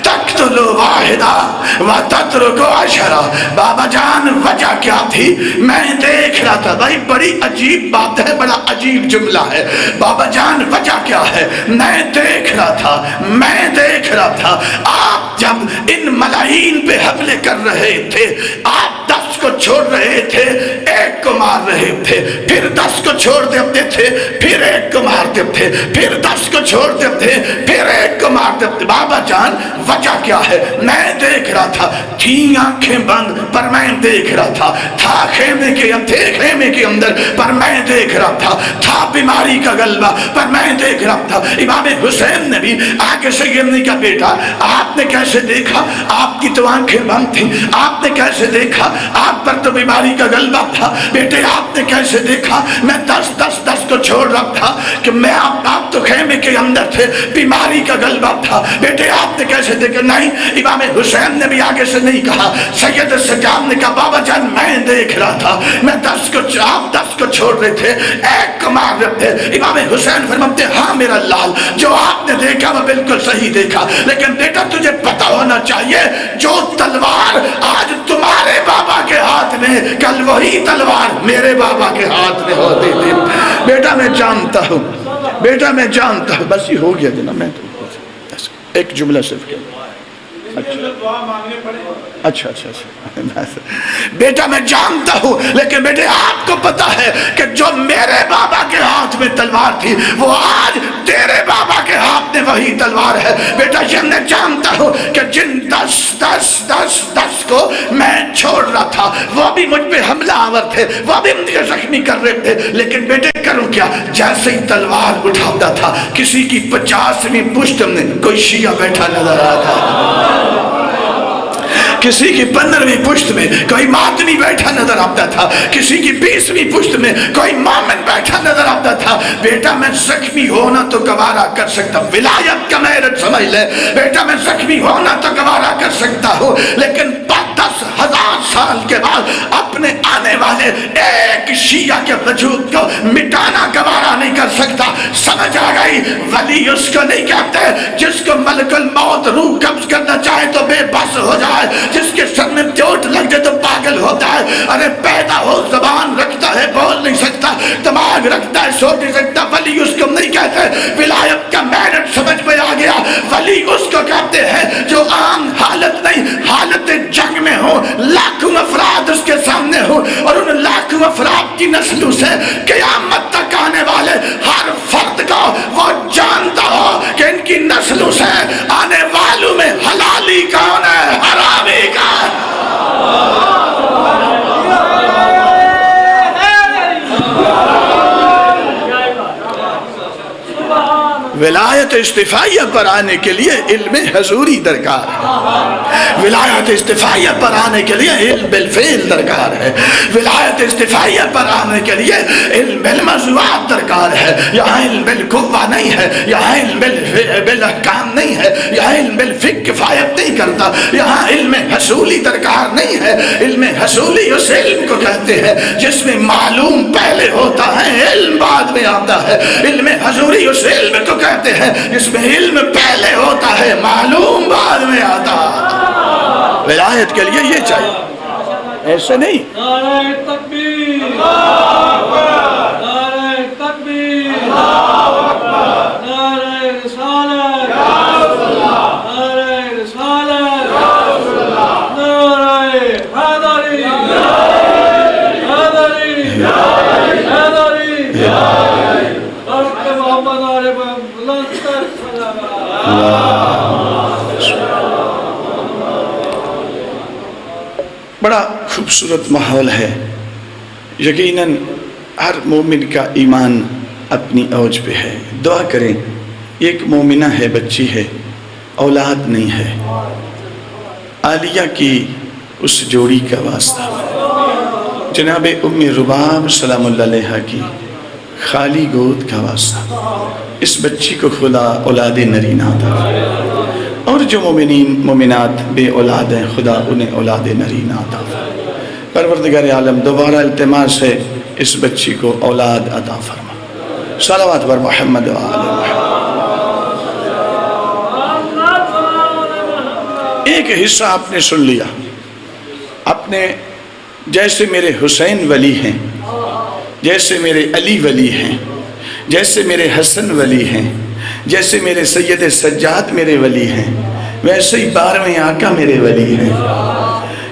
تقتل واحدہ و تترک عشرہ۔ بابا جان وجہ کیا تھی؟ میں دیکھ رہا تھا۔ بھائی بڑی عجیب بات ہے، بڑا عجیب جملہ ہے۔ بابا جان وجہ کیا ہے؟ میں دیکھ رہا تھا آپ جب ان ملاعین پہ حملے کر رہے تھے، آپ 10 کو چھوڑ رہے تھے، ایک کو مار رہے تھے، پھر 10 کو چھوڑ دیتے تھے، پھر ایک کو مارتے تھے، پھر 10 کو چھوڑتے تھے، پھر ایک کو مارتے تھے۔ بابا جان وجہ کیا ہے؟ میں دیکھ رہا تھا، تھی آنکھیں بند پر میں دیکھ رہا تھا، تھا خیمے کے اندر پر میں دیکھ رہا تھا بیماری کا غلبہ پر میں دیکھ رہا تھا۔ امام حسین نے بھی آگے سے یہ کہا بیٹا آپ نے کیسے دیکھا؟ آپ کی تو آنکھیں بند تھیں، آپ نے کیسے دیکھا؟ آپ پر تو بیماری کا غلبہ تھا۔ بیٹے آپ نے کیسے دیکھا؟ میں 10 کو چھوڑ رہا تھا کہ میں آپ تو خیمے کے اندر تھے، بیماری کا غلبہ تھا۔ بیٹے آپ نے کیسے دیکھا؟ نہیں، امام حسین نے بھی آگے سے نہیں کہا۔ سید سجاد نے کہا بابا جان میں دیکھ رہا تھا، میں آپ 10 کو چھوڑ رہے تھے، ایک کو مار رہے تھے۔ امام حسین فرماتے ہاں میرا لال، جو آپ نے دیکھا وہ بالکل صحیح دیکھا، لیکن بیٹا تجھے پتا ہونا چاہیے جو تلوار آج تمہارے بابا کے ہاتھ میں، کل وہی تلوار میرے بابا کے ہاتھ میں ہوتی تھی۔ بیٹا میں جانتا ہوں، بس یہ ہو گیا جناب، میں ایک جملہ صرف کیا۔ اچھا بیٹا میں جانتا ہوں، لیکن بیٹے آپ کو پتا ہے کہ جو میرے بابا کے ہاتھ میں تلوار تھی وہ آج تیرے بابا کے ہاتھ میں وہی تلوار ہے۔ بیٹا یہ میں جانتا ہوں کہ جن 10 کو میں چھوڑ رہا تھا وہ بھی مجھ پہ حملہ آور تھے، وہ بھی مجھے زخمی کر رہے تھے، لیکن بیٹے کروں کیا؟ جیسے ہی تلوار اٹھاتا تھا کسی کی 50ویں پشت میں کوئی شیعہ بیٹھا نظر آتا تھا، کسی کی 15ویں پشت میں کوئی ماتمی بیٹھا نظر آتا تھا، کسی کی 20ویں پشت میں کوئی مومن بیٹھا نظر آتا تھا۔ بیٹا میں زخمی ہونا تو گوارا کر سکتا ہوں، ولایت کا میرٹ سمجھ لے، بیٹا میں زخمی ہونا تو گوارا کر سکتا ہوں، لیکن 10,000 سال کے بعد اپنے آنے والے ایک شیعہ کے وجود کو مٹانا گوارا نہیں کر سکتا۔ سمجھ آ گئی؟ ولی اس کو نہیں کہتے جس کو ملک الموت روح قبض کرنا چاہے تو بے بس ہو جائے، جس کے سر میں چوٹ لگ جائے تو پاگل ہوتا ہے۔ ارے پیدا ہو زبان رکھتا ہے بول نہیں سکتا، دماغ رکھتا ہے سوچ نہیں سکتا، ولی اس کو نہیں کہتے۔ ولایت کا میرٹ سمجھ میں آ گیا، ولی اس کو کہتے ہیں جو عام حالت نہیں، حالت جنگ میں ہو، لاکھوں افراد اس کے سامنے ہو، اور ان لاکھوں افراد کی نسلوں سے قیامت تک آنے والے ہر فرد کو وہ جانتا ہو کہ ان کی نسلوں سے آنے والوں میں حلالی کون ہے، حرامی کون ہے۔ ولایت استفائیہ پر آنے کے لیے علم حضوری درکار ہے۔ ولایت استفاعیہ پر آنے کے لیے علم بالفعل درکار ہے، ولایت استفاعیہ پر آنے کے لیے علم بالموضوعات درکار ہے۔ یہاں علم بالقوہ نہیں ہے، یہاں علم بالاحکام نہیں ہے، یہاں علم بالفقہ کفایت نہیں کرتا، یہاں علم حصولی درکار نہیں ہے۔ علم حصولی اس علم کو کہتے ہیں جس میں معلوم پہلے ہوتا ہے، علم بعد میں آتا ہے۔ علم حضوری اس علم کو کہتے ہیں جس میں علم پہلے ہوتا ہے، معلوم بعد میں آتا ہے۔ ولایت کے لیے یہ چاہیے، ایسے نہیں۔ نعرہ تکبیر، نعرہ تکبیر، نعرہ رسالت، نعرہ رسالت، نعرہ حیدری، حیدری، حیدری، حضرت محمد علیہ بلند تر صلوات۔ بڑا خوبصورت ماحول ہے۔ یقیناً ہر مومن کا ایمان اپنی اوج پہ ہے۔ دعا کریں، ایک مومنہ ہے، بچی ہے، اولاد نہیں ہے، عالیہ کی اس جوڑی کا واسطہ، جناب ام رباب سلام اللہ علیہ کی خالی گود کا واسطہ، اس بچی کو خدا اولاد نرینہ عطا فرمائے، اور جو مومنین مومنات بے اولاد ہیں خدا انہیں اولاد نرینہ عطا فرمائے۔ پروردگار عالم دوبارہ التماس ہے اس بچی کو اولاد عطا فرما۔ صلوات بر محمد و آل محمد۔ ایک حصہ آپ نے سن لیا، اپنے جیسے میرے حسین ولی ہیں، جیسے میرے علی ولی ہیں، جیسے میرے حسن ولی ہیں، جیسے میرے سید سجاد میرے ولی ہیں، ویسے ہی 12ویں آقا میرے ولی ہیں۔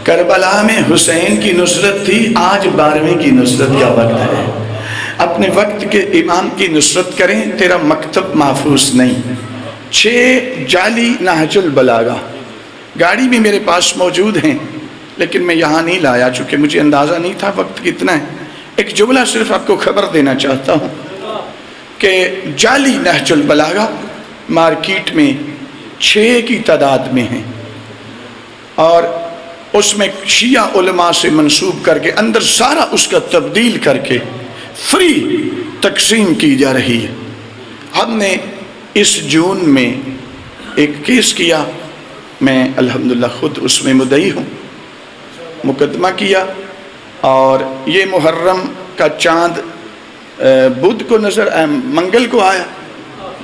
کربلا میں حسین کی نصرت تھی، آج 12ویں کی نصرت کا وقت ہے۔ اپنے وقت کے امام کی نصرت کریں، تیرا مکتب محفوظ نہیں۔ 6 جعلی نہج البلاغہ گاڑی بھی میرے پاس موجود ہیں، لیکن میں یہاں نہیں لایا چونکہ مجھے اندازہ نہیں تھا وقت کتنا ہے۔ ایک جملہ صرف آپ کو خبر دینا چاہتا ہوں کہ جعلی نہج البلاغہ مارکیٹ میں 6 کی تعداد میں ہیں، اور اس میں شیعہ علماء سے منسوب کر کے اندر سارا اس کا تبدیل کر کے فری تقسیم کی جا رہی ہے۔ ہم نے اس جون میں ایک کیس کیا، میں الحمدللہ خود اس میں مدعی ہوں، مقدمہ کیا، اور یہ محرم کا چاند بدھ کو منگل کو آیا۔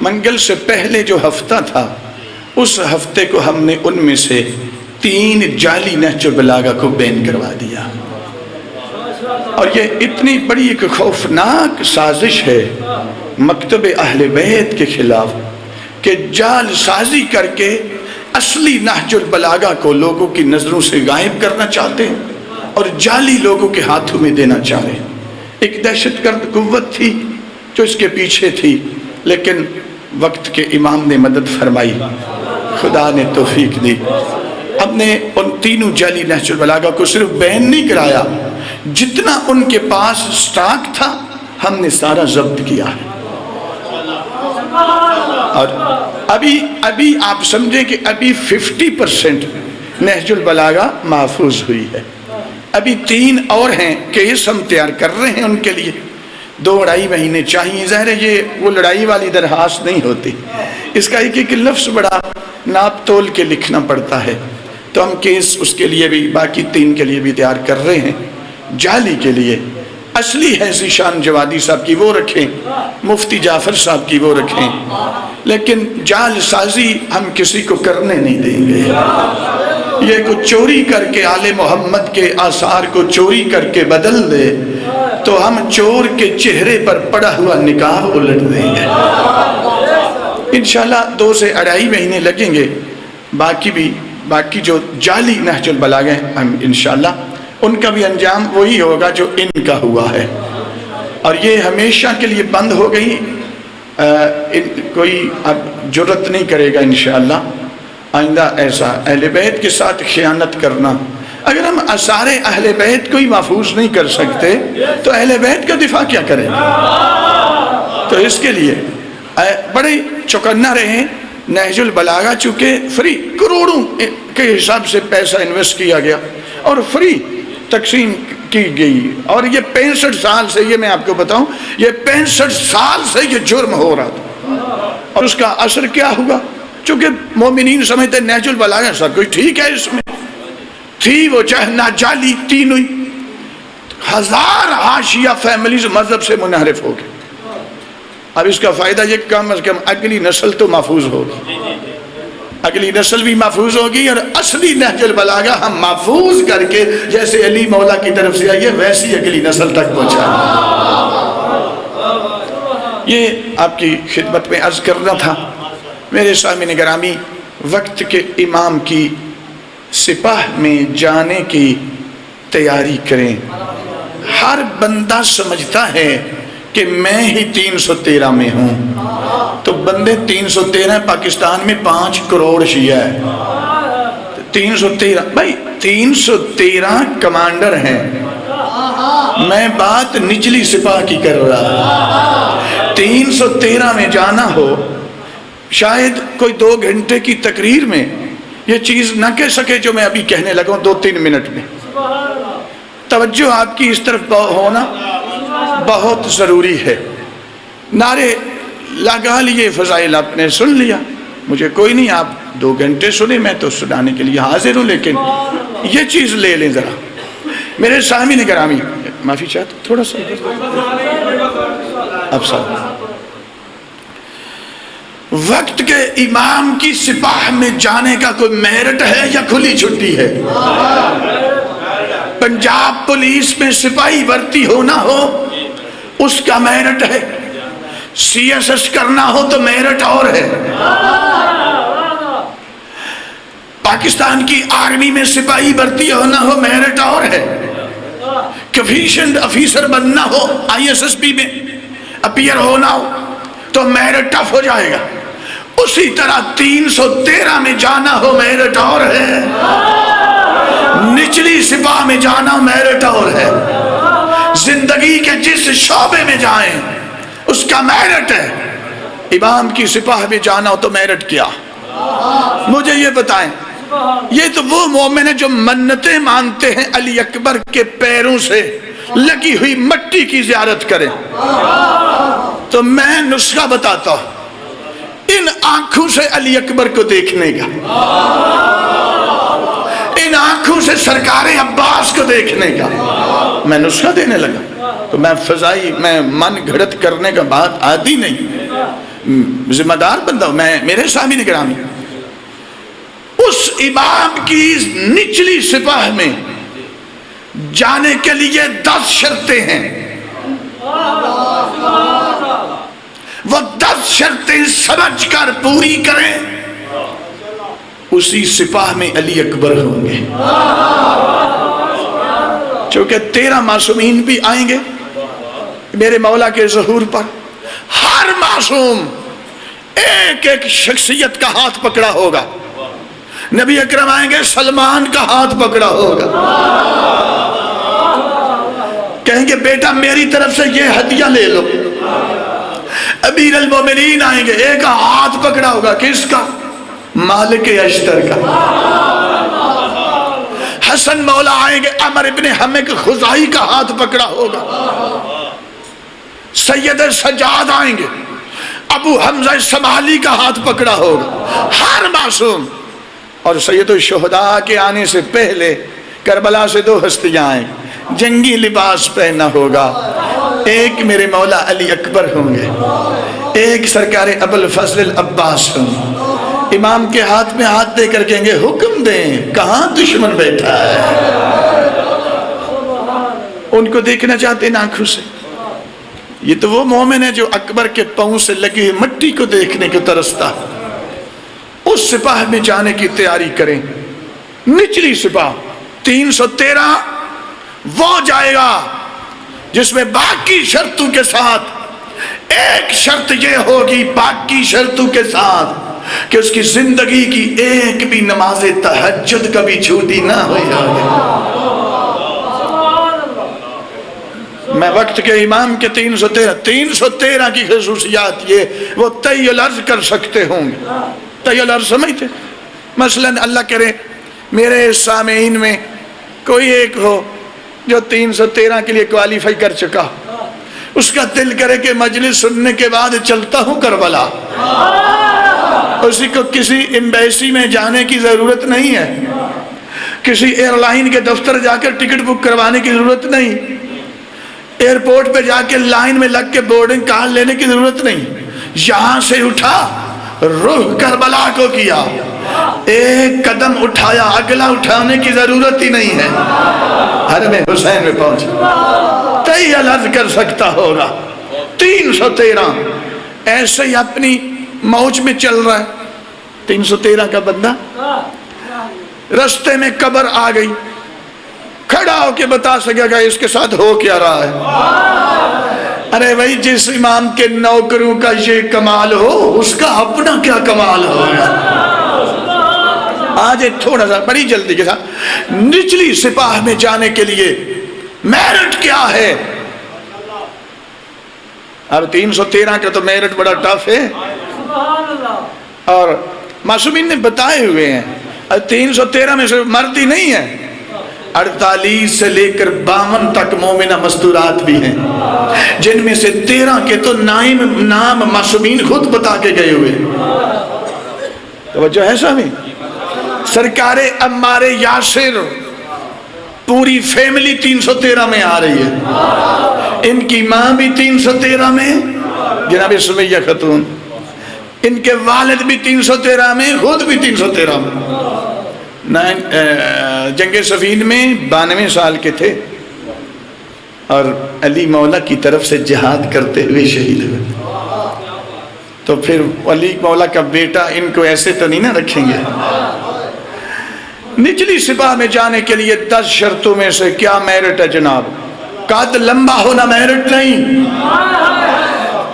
منگل سے پہلے جو ہفتہ تھا اس ہفتے کو ہم نے ان میں سے 3 جعلی نہج البلاغہ کو بین کروا دیا، اور یہ اتنی بڑی ایک خوفناک سازش ہے مکتب اہل بیت کے خلاف کہ جعل سازی کر کے اصلی نہج البلاغہ کو لوگوں کی نظروں سے غائب کرنا چاہتے ہیں اور جعلی لوگوں کے ہاتھوں میں دینا چاہ رہے ہیں۔ ایک دہشت گرد قوت تھی جو اس کے پیچھے تھی، لیکن وقت کے امام نے مدد فرمائی، خدا نے توفیق دی۔ ہم نے ان 3 جعلی نہج البلاغہ کو صرف بین نہیں کرایا، جتنا ان کے پاس سٹاک تھا ہم نے سارا ضبط کیا ہے۔ اور ابھی آپ سمجھیں کہ ابھی 50% نہج البلاغہ محفوظ ہوئی ہے۔ ابھی 3 اور ہیں، کیس ہم تیار کر رہے ہیں ان کے لیے، 2-2.5 مہینے چاہیے۔ ظاہر ہے یہ وہ لڑائی والی درخواست نہیں ہوتی، اس کا ایک لفظ بڑا ناپ تول کے لکھنا پڑتا ہے، تو ہم کیس اس کے لیے بھی باقی 3 کے لیے بھی تیار کر رہے ہیں۔ جعلی کے لیے اصلی ہے ذیشان جوادی صاحب کی وہ رکھیں، مفتی جعفر صاحب کی وہ رکھیں، لیکن جعل سازی ہم کسی کو کرنے نہیں دیں گے۔ یہ کو چوری کر کے آل محمد کے آثار کو چوری کر کے بدل دے تو ہم چور کے چہرے پر پڑا ہوا نقاب الٹ دیں گے۔ انشاءاللہ 2 سے 2.5 مہینے لگیں گے، باقی جو جعلی نہج البلاغہ ہیں ہم انشاءاللہ ان کا بھی انجام وہی ہوگا جو ان کا ہوا ہے، اور یہ ہمیشہ کے لیے بند ہو گئی۔ کوئی اب جرت نہیں کرے گا انشاءاللہ آئندہ ایسا اہل بیت کے ساتھ خیانت کرنا۔ اگر ہم آثار اہل بیت کو ہی محفوظ نہیں کر سکتے تو اہل بیت کا دفاع کیا کریں؟ تو اس کے لیے بڑے چوکنا رہیں، نہج البلاغہ چونکہ فری کروڑوں کے حساب سے پیسہ انویسٹ کیا گیا اور فری تقسیم کی گئی، اور یہ 65 سال سے، یہ میں آپ کو بتاؤں، یہ 65 سال سے یہ جرم ہو رہا تھا، اور اس کا اثر کیا ہوا؟ چونکہ مومنین سمجھتے نہج البلاغہ سب کچھ ٹھیک ہے، اس میں تھی وہ چاہے ناجالی تین ہوئی، 1000 حاشیہ فیملیز مذہب سے منحرف ہو گئے۔ اب اس کا فائدہ یہ کہ کم از کم اگلی نسل تو محفوظ ہوگی، اگلی نسل بھی محفوظ ہوگی، اور اصلی نہج البلاغہ ہم محفوظ کر کے جیسے علی مولا کی طرف سے آئیے ویسی اگلی نسل تک پہنچائیں۔ یہ آپ کی خدمت میں عرض کرنا تھا۔ میرے سامعین گرامی، وقت کے امام کی سپاہ میں جانے کی تیاری کریں۔ ہر بندہ سمجھتا ہے کہ میں ہی 313 میں ہوں، تو بندے 313 پاکستان میں 5 کروڑ شیعہ ہے، 313 بھائی 313 کمانڈر ہیں، میں بات نچلی سپاہ کی کر رہا ہوں۔ 313 میں جانا ہو، شاید کوئی 2 گھنٹے کی تقریر میں یہ چیز نہ کہہ سکے جو میں ابھی کہنے لگا ہوں 2-3 منٹ میں۔ توجہ آپ کی اس طرف ہونا بہت ضروری ہے۔ نعرے لگا لیے، فضائل آپ نے سن لیا، مجھے کوئی نہیں، آپ 2 گھنٹے سنیں، میں تو سنانے کے لیے حاضر ہوں، لیکن یہ چیز لے لیں ذرا۔ میرے سامعین گرامی، معافی چاہتا ہوں تھوڑا سا اب صاحب، وقت کے امام کی سپاہ میں جانے کا کوئی میرٹ ہے یا کھلی چھٹی ہے؟ پنجاب پولیس میں سپاہی بھرتی ہونا ہو اس کا میرٹ ہے، سی ایس ایس کرنا ہو تو میرٹ اور ہے، پاکستان کی آرمی میں سپاہی بھرتی ہونا ہو میرٹ اور ہے، کمیشنڈ افیسر بننا ہو آئی ایس ایس پی میں اپیئر ہونا ہو تو میرٹ ٹف ہو جائے گا۔ اسی طرح 313 میں جانا ہو میرٹ اور ہے، نچلی سپاہ میں جانا میرٹ اور ہے، زندگی کے جس شعبے میں جائیں اس کا میرٹ ہے۔ امام کی سپاہ میں جانا ہو تو میرٹ کیا؟ مجھے یہ بتائیں، یہ تو وہ مومن ہے جو منتیں مانتے ہیں علی اکبر کے پیروں سے لگی ہوئی مٹی کی زیارت کریں، تو میں نسخہ بتاتا ہوں ان آنکھوں سے علی اکبر کو دیکھنے کا، ان آنکھوں سے سرکار عباس کو دیکھنے کا۔ میں نسخہ دینے لگا تو میں فضائی، میں من گھڑت کرنے کا بات عادی نہیں، ذمہ دار بندہ ہوں میں۔ میرے سامعین گرامی، اس امام کی نچلی سپاہ میں جانے کے لیے 10 شرطیں ہیں، وہ 10 شرطیں سمجھ کر پوری کریں، اسی سپاہ میں علی اکبر ہوں گے۔ چونکہ 13 معصومین بھی آئیں گے میرے مولا کے ظہور پر، ہر معصوم ایک ایک شخصیت کا ہاتھ پکڑا ہوگا۔ نبی اکرم آئیں گے، سلمان کا ہاتھ پکڑا ہوگا، کہیں گے بیٹا میری طرف سے یہ ہدیہ لے لو۔ امیر المومنین آئیں گے، ایک ہاتھ پکڑا ہوگا، کس کا؟ مالک اشتر کا۔ حسن مولا آئیں گے، عمر ابن حمق خزائی کا ہاتھ پکڑا ہوگا۔ سید سجاد آئیں گے، ابو حمزہ سمالی کا ہاتھ پکڑا ہوگا، ہر معصوم۔ اور سید الشہداء کے آنے سے پہلے کربلا سے 2 ہستیاں آئیں، جنگی لباس پہنا ہوگا، ایک میرے مولا علی اکبر ہوں گے، ایک سرکار ابو الفضل العباس ہوں گے۔ امام کے ہاتھ میں ہاتھ دے کر کہیں گے حکم دیں، کہاں دشمن بیٹھا ہے؟ ان کو دیکھنا چاہتے ہیں آنکھوں سے۔ یہ تو وہ مومن ہے جو اکبر کے پاؤں سے لگی ہوئی مٹی کو دیکھنے کو ترستا ہے۔ اس سپاہ میں جانے کی تیاری کریں، نچلی سپاہ 313 وہ جائے گا جس میں باقی شرطوں کے ساتھ ایک شرط یہ ہوگی، باقی شرطوں کے ساتھ، کہ اس کی زندگی کی ایک بھی نماز تہجد کبھی چھوٹی نہ ہوئی ہوگی۔ میں وقت کے امام کے 313 کی خصوصیات یہ وہ طی العرض کر سکتے ہوں گے، طیل اور سمجھتے. مثلا اللہ کرے میرے سامعین میں کوئی ایک ہو جو 313 کے لیے کوالیفائی کر چکا، اس کا دل کرے کہ مجلس سننے کے بعد چلتا ہوں کربلا، اسی کو کسی ایمبیسی میں جانے کی ضرورت نہیں ہے، کسی ایئر لائن کے دفتر جا کر ٹکٹ بک کروانے کی ضرورت نہیں، ایئرپورٹ پہ جا کے لائن میں لگ کے بورڈنگ کارڈ لینے کی ضرورت نہیں، یہاں سے اٹھا رخ کربلا کو کیا، ایک قدم اٹھایا، اگلا اٹھانے کی ضرورت ہی نہیں ہے، حرم حسین میں پہنچا. تئی عرض کر سکتا ہوگا 313 ایسے ہی اپنی موج میں چل رہا ہے. 313 کا بندہ رستے میں قبر آ گئی، کھڑا ہو کے بتا سکے گا اس کے ساتھ ہو کیا رہا ہے. ارے بھائی جس امام کے نوکروں کا یہ کمال ہو اس کا اپنا کیا کمال ہوگا. آج ایک تھوڑا سا بڑی جلدی کے ساتھ نچلی سپاہ میں جانے کے لیے میرٹ کیا ہے. اب 313 کا تو میرٹ بڑا ٹف ہے، اور معصومین نے بتائے ہوئے ہیں 313 میں سے مرد ہی نہیں ہے، 48 سے لے کر 52 تک مومنہ مستورات بھی ہیں، جن میں سے 13 کے تو نام معصومین خود بتا کے گئے ہوئے. توجہ ہے سامعین. سرکار عمار یاسر پوری فیملی 313 میں آ رہی ہے، ان کی ماں بھی 313 میں جناب سمیہ خاتون، ان کے والد بھی 313 میں، خود بھی 313 میں. جنگ صفین میں 92 سال کے تھے اور علی مولا کی طرف سے جہاد کرتے ہوئے شہید ہوئے. تو پھر علی مولا کا بیٹا ان کو ایسے تو نہیں نہ رکھیں گے. نچلی سپاہ میں جانے کے لیے 10 شرطوں میں سے کیا میرٹ ہے جناب؟ قد لمبا ہونا میرٹ نہیں،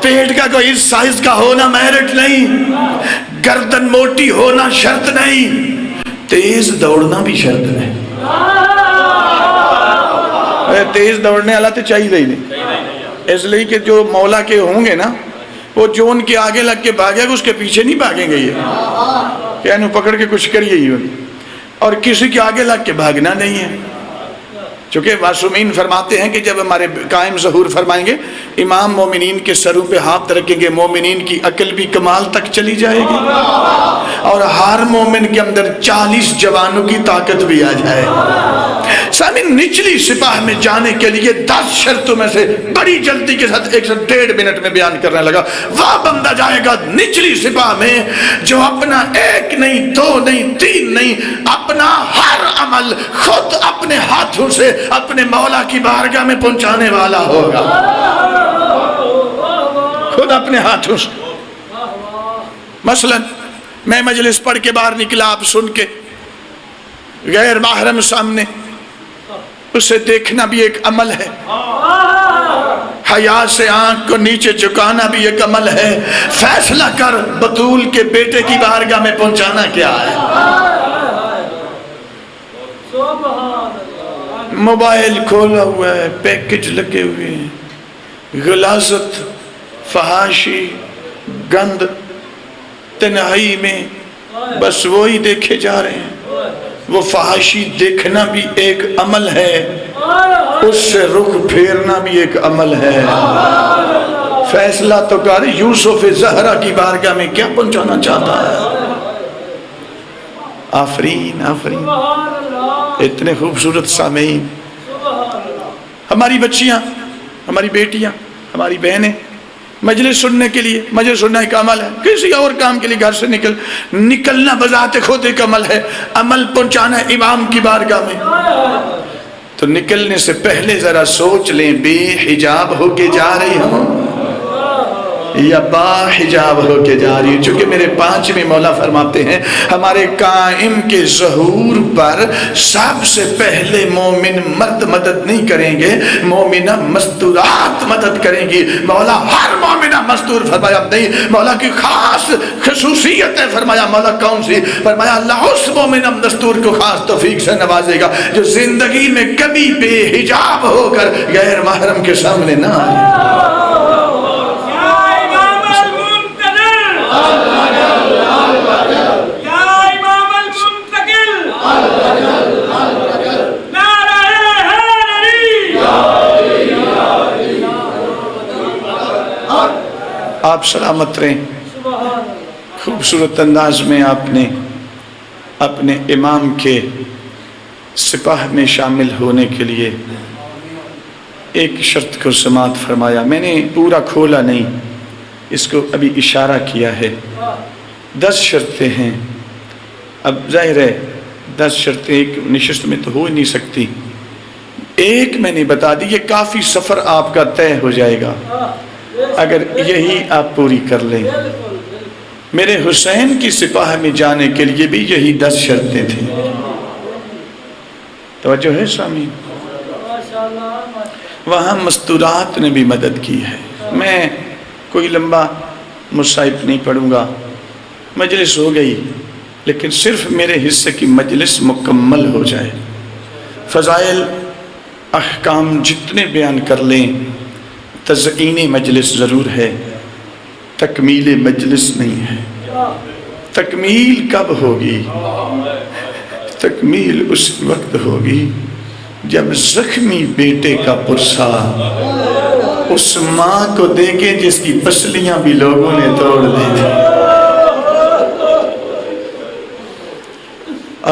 پیٹ کا کوئی اس سائز کا ہونا میرٹ نہیں، گردن موٹی ہونا شرط نہیں، تیز دوڑنا بھی شرط نہیں. تیز دوڑنے والا تو چاہیے ہی نہیں، اس لیے کہ جو مولا کے ہوں گے نا وہ جو ان کے آگے لگ کے بھاگے گا اس کے پیچھے نہیں بھاگیں گے، یہ کہ انہوں پکڑ کے کچھ کریے ہی، اور کسی کے آگے لگ کے بھاگنا نہیں ہے. چونکہ معصومین فرماتے ہیں کہ جب ہمارے قائم ظہور فرمائیں گے امام مومنین کے سروں پہ ہاتھ رکھیں گے، مومنین کی عقل بھی کمال تک چلی جائے گی اور ہر مومن کے اندر 40 جوانوں کی طاقت بھی آ جائے. سامعین نچلی سپاہ میں جانے کے لیے 10 شرطوں میں سے بڑی جلدی کے ساتھ 1.5 منٹ میں بیان کرنے لگا. وہ بندہ جائے گا نچلی سپاہ میں جو اپنا 1 نہیں 2 نہیں 3 نہیں اپنا ہر عمل خود اپنے ہاتھوں سے اپنے مولا کی بارگاہ میں پہنچانے والا ہوگا، خود اپنے ہاتھوں سے. مثلا میں مجلس پڑھ کے باہر نکلا، آپ سن کے غیر محرم سامنے، اسے دیکھنا بھی ایک عمل ہے، حیا سے آنکھ کو نیچے جھکانا بھی ایک عمل ہے. فیصلہ کر بطول کے بیٹے کی بارگاہ میں پہنچانا کیا ہے. موبائل کھولا ہوا ہے، پیکج لگے ہوئے ہیں، غلاظت، فحاشی، گند، تنہائی میں بس وہی دیکھے جا رہے ہیں. وہ فحاشی دیکھنا بھی ایک عمل ہے، اس سے رخ پھیرنا بھی ایک عمل ہے. فیصلہ تو کر یوسف زہرا کی بارگاہ میں کیا پہنچانا چاہتا ہے. آفرین آفرین. اتنے خوبصورت سامعین، ہماری بچیاں، ہماری بیٹیاں، ہماری بہنیں مجلس سننے کے لیے، مجلس سننا ایک عمل ہے، کسی اور کام کے لیے گھر سے نکلنا بذات خود ایک عمل ہے. عمل پہنچانا ہے امام کی بارگاہ میں، تو نکلنے سے پہلے ذرا سوچ لیں بے حجاب ہو کے جا رہی ہوں یا با حجاب ہو کے جا رہی ہوں. چونکہ میرے 5ویں مولا فرماتے ہیں ہمارے قائم کے ظہور پر سب سے پہلے مومن مرد مدد نہیں کریں گے، مومنہ مستورات مدد کریں گی. مولا ہر مومنہ مستور فرمایا نہیں، مولا کی خاص خصوصیت ہے. فرمایا مولا کون سی؟ فرمایا اللہ اس مومنہ مستور کو خاص توفیق سے نوازے گا جو زندگی میں کبھی بے حجاب ہو کر غیر محرم کے سامنے نہ آئے. آپ سلامت رہیں۔ سبحان اللہ۔ خوبصورت انداز میں آپ نے اپنے امام کے سپاہ میں شامل ہونے کے لیے ایک شرط کو سماعت فرمایا۔ میں نے پورا کھولا نہیں، اس کو ابھی اشارہ کیا ہے۔ 10 شرطیں ہیں۔ اب ظاہر ہے 10 شرطیں ایک نشست میں تو ہو ہی نہیں سکتی، ایک میں نے بتا دی، یہ کافی سفر آپ کا طے ہو جائے گا اگر یہی آپ پوری کر لیں۔ میرے حسین کی سپاہ میں جانے کے لیے بھی یہی 10 شرطیں تھیں۔ توجہ ہے سامعین؟ وہاں مستورات نے بھی مدد کی ہے۔ میں کوئی لمبا مصائب نہیں پڑھوں گا، مجلس ہو گئی، لیکن صرف میرے حصے کی مجلس مکمل ہو جائے۔ فضائل احکام جتنے بیان کر لیں، تزئین مجلس ضرور ہے، تکمیل مجلس نہیں ہے۔ تکمیل کب ہوگی؟ تکمیل اس وقت ہوگی جب زخمی بیٹے کا پرسا اس ماں کو دیکھیں جس کی پسلیاں بھی لوگوں نے توڑ دی تھی۔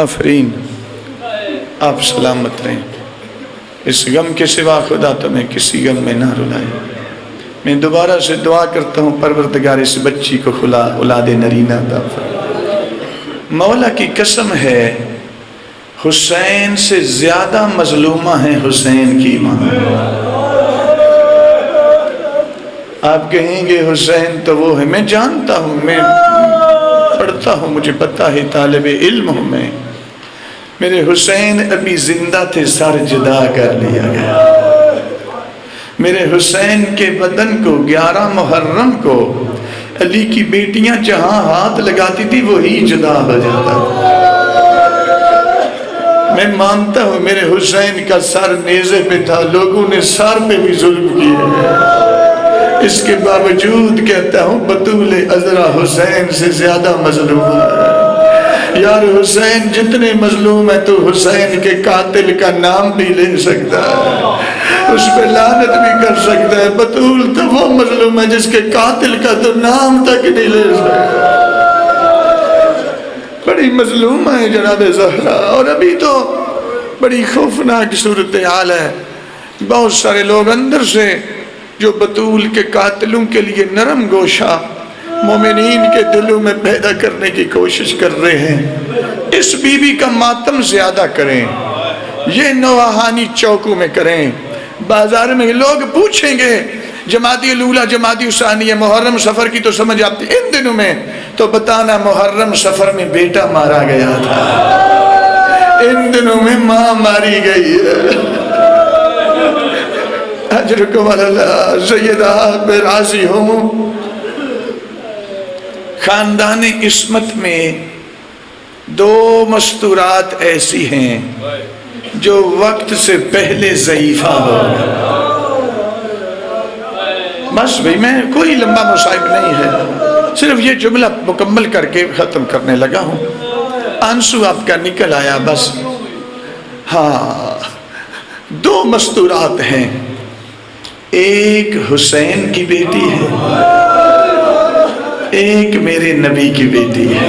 آفرین، آپ سلامت رہیں۔ اس غم کے سوا خدا تمہیں کسی غم میں نہ رلائے۔ میں دوبارہ سے دعا کرتا ہوں پروردگار اس بچی کو خلا اولاد نرینہ عطا فرمائے۔ مولا کی قسم ہے حسین سے زیادہ مظلومہ ہیں حسین کی ماں۔ آپ کہیں گے حسین تو وہ ہے، میں جانتا ہوں، میں پڑھتا ہوں، مجھے پتا ہے، طالب علم ہوں میں۔ میرے حسین ابھی زندہ تھے، سر جدا کر لیا گیا۔ میرے حسین کے بدن کو 11 محرم کو علی کی بیٹیاں جہاں ہاتھ لگاتی تھی وہی جدا ہو جاتا۔ میں مانتا ہوں میرے حسین کا سر نیزے پہ تھا، لوگوں نے سر پہ بھی ظلم کیا، اس کے باوجود کہتا ہوں بطول عذرا حسین سے زیادہ مظلوم ہے۔ یار حسین جتنے مظلوم ہے تو حسین کے قاتل کا نام بھی لے سکتا ہے، اس پہ لعنت بھی کر سکتا ہے۔ بطول تو وہ مظلوم ہے جس کے قاتل کا تو نام تک نہیں لے سکتا۔ بڑی مظلوم ہے جناب زہرا، اور ابھی تو بڑی خوفناک صورتحال ہے۔ بہت سارے لوگ اندر سے جو بطول کے قاتلوں کے لیے نرم گوشہ مومنین کے دلوں میں پیدا کرنے کی کوشش کر رہے ہیں۔ اس بی بی کا ماتم زیادہ کریں، یہ نوحانی چوکوں میں کریں، بازار میں لوگ پوچھیں گے جمادی الاولیٰ جمادی ثانیہ محرم سفر کی تو سمجھ آتی ان دنوں میں، تو بتانا محرم سفر میں بیٹا مارا گیا تھا، ان دنوں میں ماں ماری گئی ہے۔ اجرکم اللہ سیدہ پہ راضی ہوں۔ خاندان عصمت میں 2 مستورات ایسی ہیں جو وقت سے پہلے ضعیفہ ہو گئے۔ بس بھئی میں کوئی لمبا مصائب نہیں ہے، صرف یہ جملہ مکمل کر کے ختم کرنے لگا ہوں۔ آنسو آپ کا نکل آیا بس۔ ہاں 2 مستورات ہیں، ایک حسین کی بیٹی ہے، ایک میرے نبی کی بیٹی ہے۔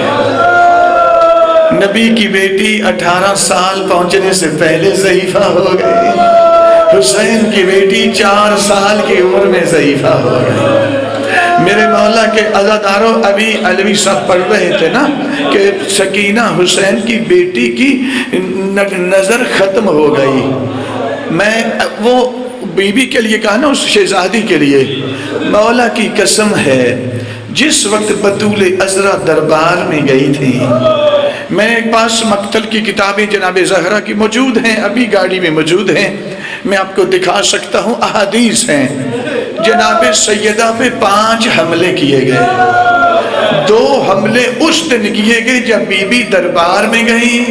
نبی کی بیٹی 18 سال پہنچنے سے پہلے ضعیفہ ہو گئی، حسین کی بیٹی 4 سال کی عمر میں ضعیفہ ہو گئی۔ میرے مولا کے عزاداروں ابھی علوی صاحب پڑھ رہے تھے نا کہ سکینہ حسین کی بیٹی کی نظر ختم ہو گئی۔ میں وہ بی بی کے لیے کہا نا، اس شہزادی کے لیے، مولا کی قسم ہے جس وقت بطول عذرا دربار میں گئی تھی، میرے پاس مقتل کی کتابیں جناب زہرا کی موجود ہیں، ابھی گاڑی میں موجود ہیں، میں آپ کو دکھا سکتا ہوں، احادیث ہیں۔ جناب سیدہ پہ 5 حملے کیے گئے، 2 حملے اس دن کیے گئے جب بی بی دربار میں گئی،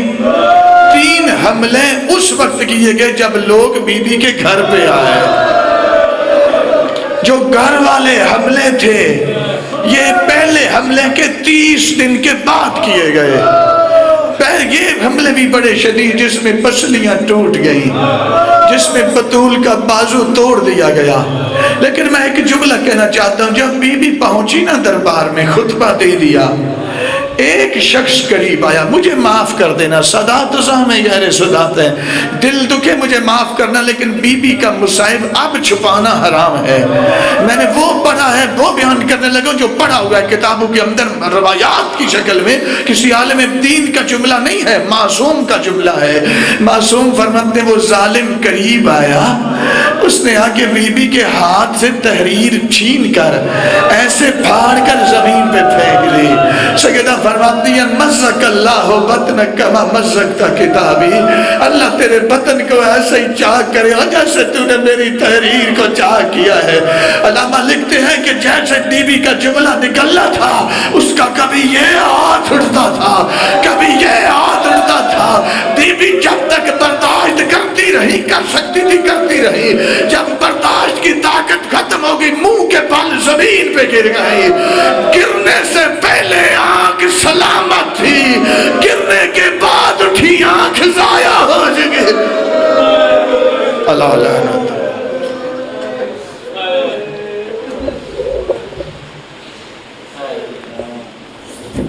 3 حملے اس وقت کیے گئے جب لوگ بی بی کے گھر پہ آئے۔ جو گھر والے حملے تھے یہ پہلے حملے کے 30 دن کے بعد کیے گئے۔ یہ حملے بھی بڑے شدید، جس میں پسلیاں ٹوٹ گئیں، جس میں بطول کا بازو توڑ دیا گیا، لیکن میں ایک جملہ کہنا چاہتا ہوں، جب بی بی پہنچی نا دربار میں، خطبہ دے دیا، ایک شخص قریب آیا، مجھے معاف کر دینا، صدات میں غیر صدات ہے، دل دکھے مجھے معاف کرنا، لیکن بی بی کا مصائب اب چھپانا حرام ہے۔ میں نے وہ پڑھا ہے، وہ بیان کرنے لگا جو پڑھا ہوا ہے کتابوں کے اندر روایات کی شکل میں، کسی عالم دین کا جملہ نہیں ہے، معصوم کا جملہ ہے۔ معصوم فرماتے ہیں وہ ظالم قریب آیا، اس نے آگے بی بی کے ہاتھ سے تحریر چھین کر ایسے پھاڑ کر زمین پہ پھینک دی۔ سیدہ فرماتی ہیں مزق اللہ بطنک کما مزقتا کتابی، اللہ تیرے بطن کو ایسے ہی چاک کرے جیسے تو نے میری تحریر کو چاک کیا ہے۔ علامہ لکھتے ہیں کہ جیسے بی بی کا جملہ نکلنا تھا، اس کا کبھی یہ ہاتھ اٹھتا تھا، کبھی یہ ہاتھ اٹھتا تھا۔ بی بی جب تک برداشت کرتی رہی، کر سکتی تھی کرتی رہی، جب برداشت کی طاقت ختم ہوگی، منہ کے بل زمین پہ گر گئی۔ گرنے سے پہلے آنکھ سلامت تھی، گرنے کے بعد اٹھی آنکھ ضائع ہو گئی۔ اللہ